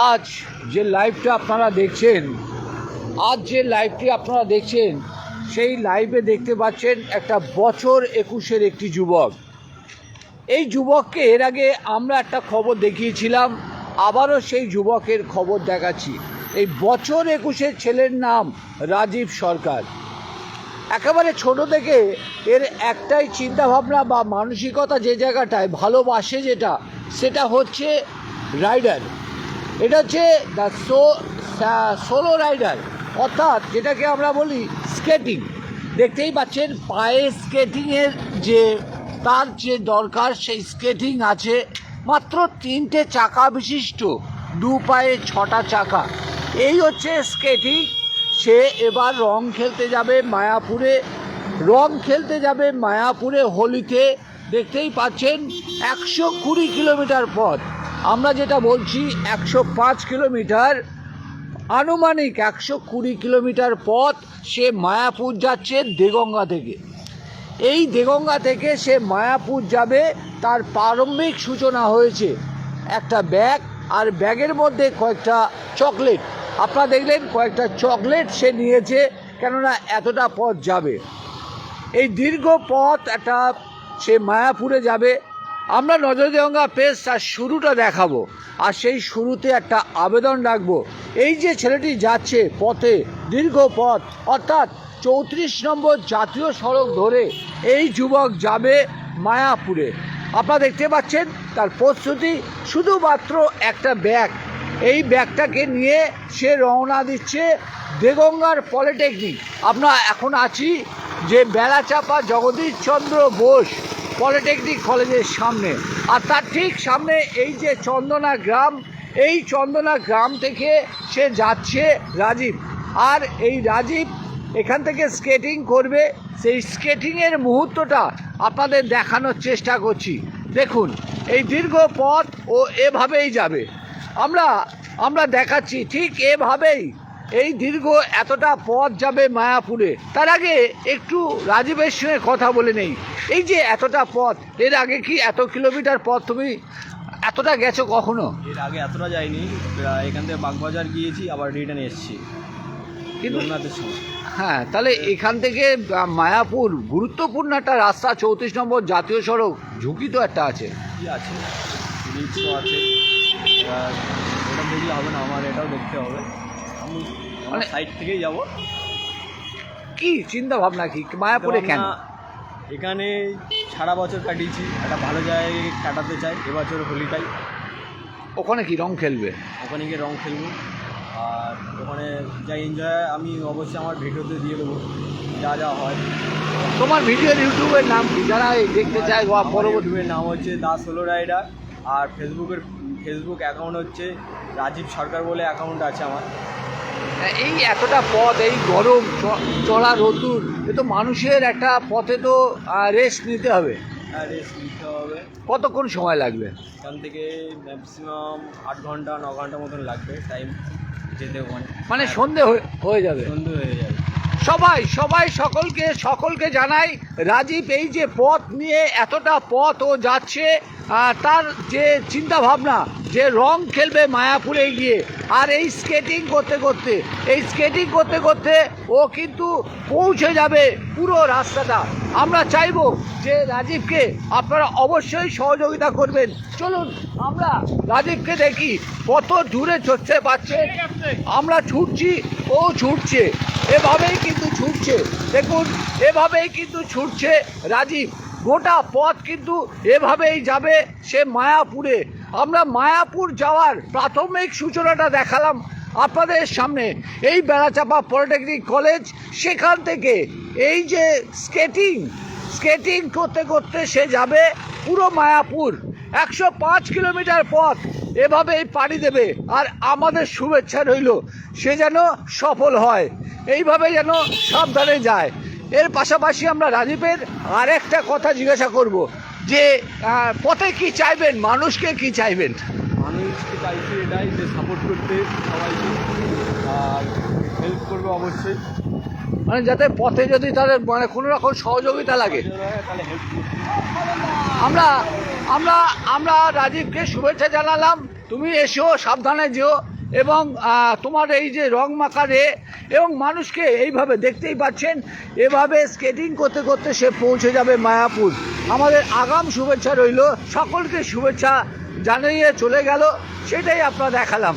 আজ যে লাইভটা আপনারা দেখছেন সেই লাইভে দেখতে পাচ্ছেন একটা বছর 21-এর একটি যুবক। এই যুবককে এর আগে আমরা একটা খবর দেখিয়েছিলাম, আবারও সেই যুবকের খবর দেখাচ্ছি। এই বছর 21-এর ছেলের নাম রাজীব সরকার। একেবারে ছোট থেকে এর একটাই চিন্তাভাবনা বা মানসিকতা, যে জায়গাটায় ভালোবাসে সেটা হচ্ছে রাইডার। এটা হচ্ছে সোলো রাইডার, অর্থাৎ যেটাকে আমরা বলি স্কেটিং। দেখতেই পাচ্ছেন পায়ে স্কেটিংয়ের তার যে দরকার সেই স্কেটিং আছে। মাত্র 3টে চাকা বিশিষ্ট, 2 পায়ে 6টা চাকা। এই হচ্ছে স্কেটিং। সে এবার রং খেলতে যাবে হোলিতে। দেখতেই পাচ্ছেন 120 কিলোমিটার পথ। আমরা যেটা বলছি 105 কিলোমিটার, আনুমানিক 120 কিলোমিটার পথ সে মায়াপুর যাচ্ছে দেগঙ্গা থেকে। এই দেগঙ্গা থেকে সে মায়াপুর যাবে। তার প্রারম্ভিক সূচনা হয়েছে একটা ব্যাগ, আর ব্যাগের মধ্যে কয়েকটা চকলেট। আপনারা দেখলেন কয়েকটা চকলেট সে নিয়েছে, কেননা এতটা পথ যাবে। এই দীর্ঘ পথ সে মায়াপুরে যাবে। আমরা নজরদেগঙ্গা পেজ তার শুরুটা দেখাবো, আর সেই শুরুতে একটা আবেদন রাখবো। এই যে ছেলেটি যাচ্ছে পথে, দীর্ঘ পথ, অর্থাৎ 34 নম্বর জাতীয় সড়ক ধরে এই যুবক যাবে মায়াপুরে। আপনারা দেখতে পাচ্ছেন তার প্রস্তুতি, শুধুমাত্র একটা ব্যাগ। এই ব্যাগটাকে নিয়ে সে রওনা দিচ্ছে দেগঙ্গার পলিটেকনিক। আমরা এখন আছি যে বেলাচাপা জগদীশচন্দ্র বোস পলিটেকনিক কলেজের সামনে, আর তার ঠিক সামনে এই যে চন্দনা গ্রাম, এই চন্দনা গ্রাম থেকে সে যাচ্ছে রাজীব। আর এই রাজীব এখান থেকে স্কেটিং করবে। সেই স্কেটিংয়ের মুহূর্তটা আপনাদের দেখানোর চেষ্টা করছি। দেখুন এই দীর্ঘ পথ ও এভাবেই যাবে। আমরা দেখাচ্ছি ঠিক এভাবেই এই দীর্ঘ এতটা পথ যাবে মায়াপুরে। তার আগে একটু রাজীবের সঙ্গে কথা বলে নেই। এই যে এতটা পথ, এর আগে কি এত কিলোমিটার পথ তুমি এতটা গেছো কখনো? এর আগে এতটা যাইনি, এখান থেকে বাগবাজার গিয়েছি, আবার রিটার্ন এসেছি কিন্তু হ্যাঁ, তাহলে এখান থেকে মায়াপুর গুরুত্বপূর্ণ একটা রাস্তা, 34 নম্বর জাতীয় সড়ক। ঝুঁকি তো একটা আছে। কি আছে, রিক্সও আছে। ওটা দেখলে হবে না, আমার এটাও দেখতে হবে। আমি মানে সাইড থেকেই যাব। কি চিন্তা ভাবনা কি মায়াপুরে কেন? এখানে সারা বছর কাটিয়েছি, একটা ভালো জায়গায় কাটাতে চাই। এবছর হোলিটাই ওখানে কি রং খেলবে? ওখানে গিয়ে রং খেলবো, আর ওখানে যা এনজয় আমি অবশ্যই আমার ভিডিওতে দিয়ে দেবো যা হয়। তোমার ভিডিওর ইউটিউবের নাম কি, যারা দেখতে চায়? ইউটিউবের নাম হচ্ছে দা সোলো রাইডার, আর ফেসবুক অ্যাকাউন্ট হচ্ছে রাজীব সরকার বলে অ্যাকাউন্ট আছে আমার। এই এতটা পথ, এই গরম চড়া রোদ্দুর, এ তো মানুষের একটা পথে তো রেস্ট নিতে হবে। হ্যাঁ, রেস্ট নিতে হবে। কতক্ষণ সময় লাগবে? এখান থেকে ম্যাক্সিমাম 8 ঘন্টা 9 ঘন্টা মতন লাগবে টাইম যেতে। মানে সন্ধে হয়ে যাবে। সন্ধে হয়ে যাবে। সবাই সকলকে জানাই, রাজীব এই যে পথ নিয়ে এতটা পথ ও যাচ্ছে, তার যে চিন্তা ভাবনা যে রং খেলবে মায়াপুরে গিয়ে, আর এই স্কেটিং করতে করতে ও কিন্তু পৌঁছে যাবে পুরো রাস্তাটা। আমরা চাইবো যে রাজীবকে আপনারা অবশ্যই সহযোগিতা করবেন। চলুন আমরা রাজীবকে দেখি কত দূরে ছুটতে পারছে। আমরা ছুটছি, ও ছুটছে, এভাবেই কিন্তু ছুটছে। দেখুন এভাবেই কিন্তু ছুটছে রাজীব। গোটা পথ কিন্তু এভাবেই যাবে সে মায়াপুরে। আমরা মায়াপুর যাওয়ার প্রাথমিক সূচনাটা দেখালাম আপনাদের সামনে। এই বেলাচাপা পলিটেকনিক কলেজ, সেখান থেকে এই যে স্কেটিং করতে করতে সে যাবে পুরো মায়াপুর। 105 কিলোমিটার পথ এভাবেই পাড়ি দেবে। আর আমাদের শুভেচ্ছা রইল সে যেন সফল হয়, এইভাবে যেন সাবধানে যায়। এর পাশাপাশি আমরা রাজীবের আর একটা কথা জিজ্ঞাসা করব যে পথে কি চাইবেন, মানুষকে কি চাইবেন? মানুষকে চাইছি এটাই যে সাপোর্ট করতে সবাইকে, আর হেল্প করবে অবশ্যই। মানে যাতে পথে যদি তাদের মানে কোনো রকম সহযোগিতা লাগে। তাহলে হেল্প আমরা আমরা আমরা রাজীবকে শুভেচ্ছা জানালাম, তুমি এসো, সাবধানে যেও, এবং তোমার এই যে রং মাখারে এবং মানুষকে এইভাবে দেখতেই পাচ্ছেন, এভাবে স্কেটিং করতে করতে সে পৌঁছে যাবে মায়াপুর। আমাদের আগাম শুভেচ্ছা রইল, সকলকে শুভেচ্ছা জানিয়ে চলে গেল, সেটাই আপনারা দেখালাম।